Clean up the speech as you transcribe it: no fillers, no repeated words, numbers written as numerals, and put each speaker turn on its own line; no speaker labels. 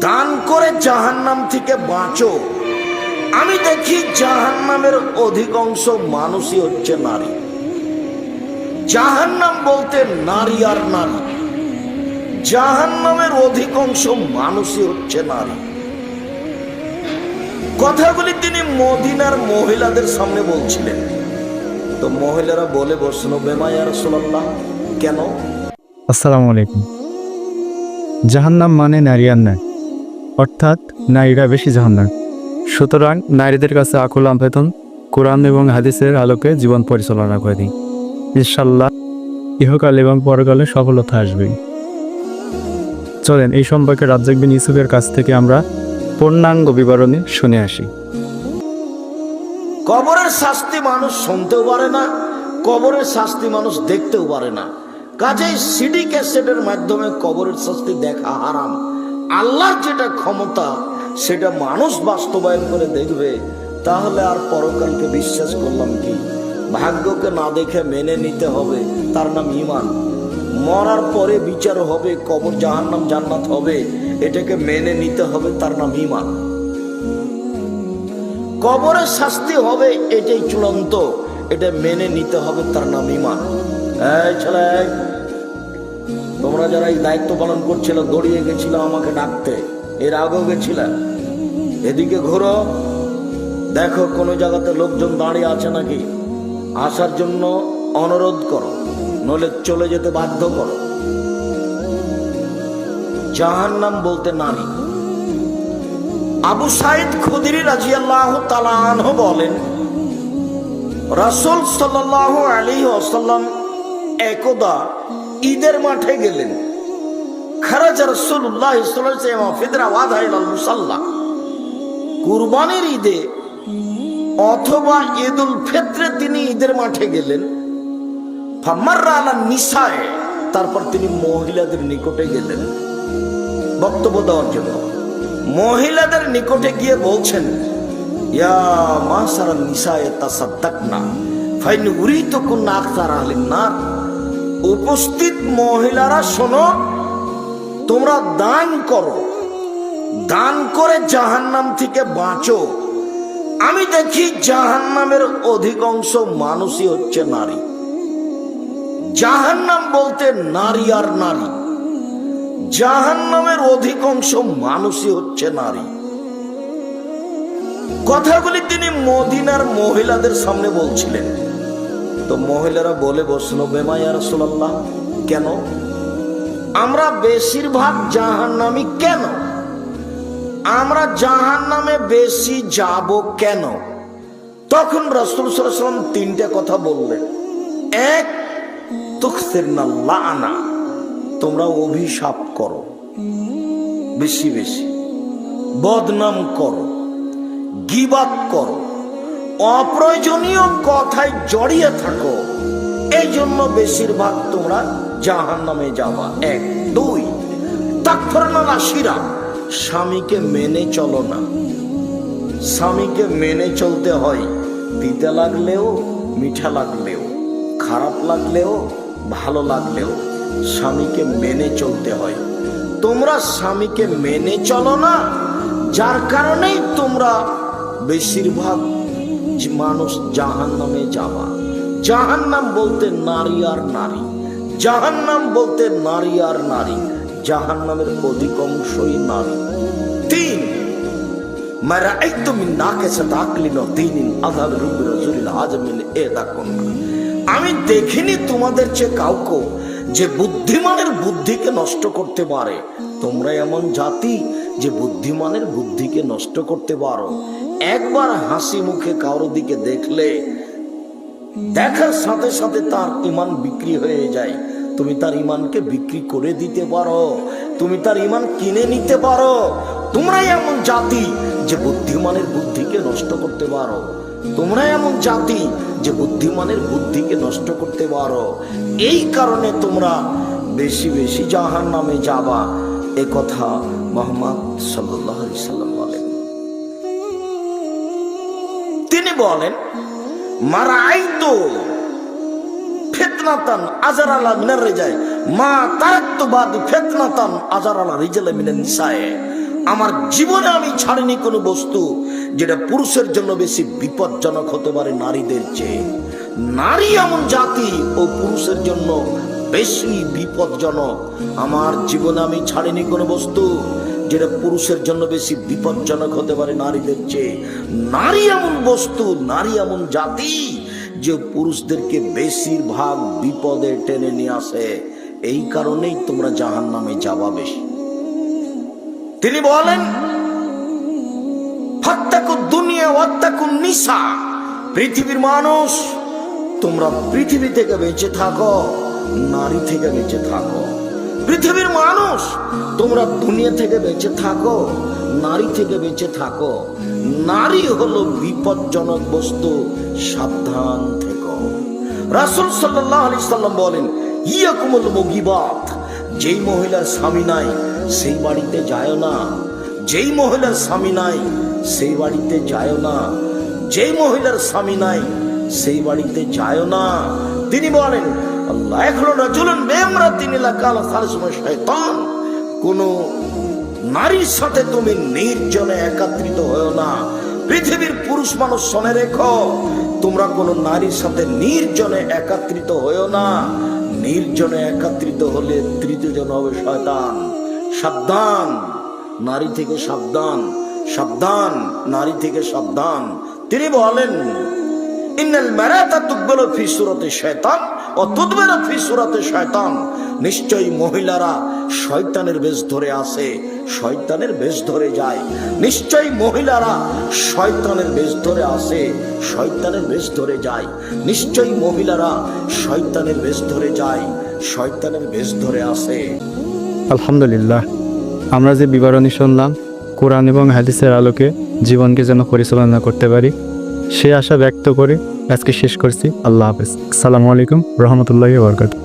দান করে জাহান্নাম থেকে বাঁচো। আমি দেখি জাহান্নামের অধিকাংশ মানুষই হচ্ছে নারী। জাহান্নাম বলতে নারী আর নারী। জাহান্নামের অধিকাংশ মানুষই হচ্ছে নারী। কথাগুলি তিনি মদিনার মহিলাদের সামনে বলছিলেন। তো মহিলারা বলে বসলো, বেমা ইয়া রাসূলুল্লাহ, কেন?
আসসালামু আলাইকুম। জাহান্নাম মানে নারী আর নারী, অর্থাৎ নারীরা বেশি জাহান্নাম। সুতরাং নারীদের কাছে আকুল আবেদন, কোরআন এবং হাদিসের আলোকে জীবন পরিচালনা করে দিই। ইনশাল্লাহ ইহকাল এবং পরকালে সফলতা আসবে। চলেন এই সম্পর্কে রাজ্জাক বিন ইউসুফের কাছ থেকে আমরা পূর্ণাঙ্গ বিবরণী শুনে আসি।
কবরের শাস্তি মানুষ শুনতেও পারে না, কবরের শাস্তি মানুষ দেখতেও পারে না। কাজেই সিডি ক্যাসেটের মাধ্যমে কবরের শাস্তি দেখা হারাম। আল্লাহর যেটা ক্ষমতা সেটা মানুষ বাস্তবায়ন করে দেখবে, তাহলে আর পরকালকে বিশ্বাস করলাম কি? ভাগ্যকে না দেখে মেনে নিতে হবে, তার নাম ঈমান। মরার পরে বিচার হবে, কবর জাহান্নাম জান্নাত হবে, এটাকে মেনে নিতে হবে, তার নাম ঈমান। কবরের শাস্তি হবে, এটাই চূড়ান্ত, এটা মেনে নিতে হবে, তার নাম ঈমান। এই ছেলে, তোমরা যারা এই দায়িত্ব পালন করছিল, দৌড়িয়ে গেছিল আমাকে ডাকতে, এর আগেও গেছিল, এদিকে ঘুরো, দেখো কোনো জায়গাতে লোকজন দাঁড়িয়ে আছে নাকি। আসার জন্য অনুরোধ করো, নইলে চলে যেতে বাধ্য করো। জাহান্নাম বলতে নারী। আবু সাইদ খুদরি রাদিয়াল্লাহু তাআলা আনহু বলেন, রাসূল সাল্লাল্লাহু আলাইহি ওয়াসাল্লাম একদা ঈদের মাঠে গেলেন। খারাজা রাসূলুল্লাহ সাল্লাল্লাহু আলাইহি ওয়াসাল্লাম ফিদরা ওয়াদা ইলাল মুসাল্লা। কুরবানির ঈদে অথবা ঈদুল ফিতরে তিনি ঈদের মাঠে গেলেন। ফামাররা আলা নিসায়ে, তারপর তিনি মহিলাদের নিকটে গেলেন বক্তব্য দেওয়ার জন্য। মহিলাদের নিকটে গিয়ে বলছেন, ইয়া মাসারান নিসায়ে তাসাদ্দাকনা ফাইন উরিতুকুন্না আকসার আহলিন নার। উপস্থিত মহিলারা শোনো, তোমরা দান করো, দান করে জাহান্নাম থেকে বাঁচো। আমি দেখি জাহান্নামের অধিকাংশ মানুষই হচ্ছে নারী। জাহান্নাম বলতে নারী আর নারী। জাহান্নামের অধিকাংশ মানুষই হচ্ছে নারী। কথাগুলি তিনি মদিনার মহিলাদের সামনে বলছিলেন। তো মহিলারা বলে বসলো, বেমা ইয়া রাসূলুল্লাহ, কেন? আমরা বেশিরভাগ জাহান্নামী কেন? আমরা জাহান্নামে বেশি যাব কেন? তখন রাসূল সাল্লাল্লাহু আলাইহি ওয়াসাল্লাম তিনটা কথা বললেন। এক, তুকসিরনাল লানা, তোমরা অভিশাপ করো বেশি বেশি, বদনাম করো, গীবাত করো, অপ্রয়োজনীয় কথায় জড়িয়ে থাকো, এই জন্য বেশিরভাগ তোমরা জাহান্নামে যাবা। এক। দুই, তাকফুরনাল আশিরা, স্বামীকে মেনে চলো না। স্বামীকে মেনে চলতে হয়, তিতা লাগলেও, মিঠা লাগলেও, খারাপ লাগলেও, ভালো লাগলেও স্বামীকে মেনে চলতে হয়। তোমরা স্বামীকে মেনে চলো না, যার কারণেই তোমরা বেশিরভাগ মানুষ জাহান্নামে যাবা। জাহান্নাম বলতে নারী আর নারী। জাহান্নাম বলতে নারী আর নারী। জাহান্নামের অধিকাংশই নারী। তিন, মারাআইতু মিন নাকিসাত আকলিন ওয়া দীনিন আযাব রব্বির রাসূলিল আজমিন এদাকুন। আমি দেখিনি তোমাদের চেয়ে কাউকে যে বুদ্ধিমানের বুদ্ধিকে নষ্ট করতে পারে। তোমরা এমন জাতি যে বুদ্ধিমানের বুদ্ধিকে নষ্ট করতে পারো। একবার হাসি মুখে কারোর দিকে দেখলে দেখার সাথে সাথে তার ঈমান বিক্রি হয়ে যায়। তুমি তার ঈমানকে বিক্রি করে দিতে পারো, তুমি তার ঈমান কিনে নিতে পারো। তোমরা এমন জাতি যে বুদ্ধিমানের বুদ্ধিকে নষ্ট করতে পারো। তোমরা এমন জাতি যে বুদ্ধিমানের বুদ্ধিকে নষ্ট করতে পারো। এই কারণে তোমরা বেশি বেশি জাহান্নামে যাবা। এ কথা মুহাম্মদ সাল্লাল্লাহু আলাইহি সাল্লাম বলেন। তিনি বলেন, মারাআইতু ফিতনাতান আজারালা মিনার রিজাল মা তারাকতু বাদি ফিতনাতান আজারালা রিজাল মিনান নিসায়ে। আমার জীবনে আমি ছাড়িনি কোনো বস্তু যেটা পুরুষের জন্য বেশি বিপজ্জনক হতে পারে নারীদের চেয়ে। নারী এমন জাতি ও পুরুষের জন্য বেশি বিপজ্জনক। আমার জীবনে আমি ছাড়িনি কোনো বস্তু যেটা পুরুষের জন্য বেশি বিপজ্জনক হতে পারে নারীদের চেয়ে। নারী এমন বস্তু, নারী এমন জাতি যে পুরুষদেরকে বেশিরভাগ বিপদে টেনে নিয়ে আসে। এই কারণেই তোমরা জাহান্নামে যাবা বেশি। তিনি বলেন ফাত্তাকুদ দুনিয়া ওয়াত্তাকুন নিসা, পৃথিবীর মানুষ তোমরা পৃথিবী থেকে বেঁচে থাকো, নারী থেকে বেঁচে থাকো। পৃথিবীর মানুষ তোমরা দুনিয়া থেকে বেঁচে থাকো, নারী থেকে বেঁচে থাকো। নারী হলো বিপজ্জনক বস্তু, সাবধান থেকো। রাসূল সাল্লাল্লাহু আলাইহি সাল্লাম বলেন ইয়াকুমুল মুগিবাত, যেই মহিলার স্বামী নাই সেই বাড়িতে যায় না। যেই মহিলার স্বামী নাই সেই বাড়িতে যায় না। যেই মহিলার স্বামী নাই সেই বাড়িতে যায় না। তিনি বলেন আল্লাহ এখনো রাজুলুন বিইমরাতিন ইলা কালা সালিসুহুমা শাইতান, কোন নারীর সাথে তুমি নির্জনে একত্রিত হও না। পৃথিবীর পুরুষ মানুষ শুনে রেখো, তোমরা কোন নারীর সাথে নির্জনে একত্রিত হও না। নির্জনে একত্রিত হলে তৃতীয় জন হবে শয়তান। সাবধান, নারী থেকে সাবধান, সাবধান, নারী থেকে সাবধান। তিনি বলেন ইন্নাল মারাতা তুকবালু ফি সূরাতি শায়তান ওয়া তুদবারু ফি সূরাতি শায়তান, নিশ্চয়ই মহিলারা শয়তানের বেশ ধরে আসে, শয়তানের বেশ ধরে যায়। নিশ্চয়ই মহিলারা শয়তানের বেশ ধরে আসে, শয়তানের বেশ ধরে যায়। নিশ্চয়ই মহিলারা শয়তানের বেশ ধরে যায়, শয়তানের বেশ ধরে আসে।
আলহামদুলিল্লাহ, আমরা যে বিবরণী শুনলাম কোরআন এবং হাদিসের আলোকে জীবনকে যেন পরিচালনা করতে পারি, সে আশা ব্যক্ত করে আজকে শেষ করছি। আল্লাহ হাফেজ। আসসালামু আলাইকুম রহমতুল্লাহি ওয়া বারাকাতুহু।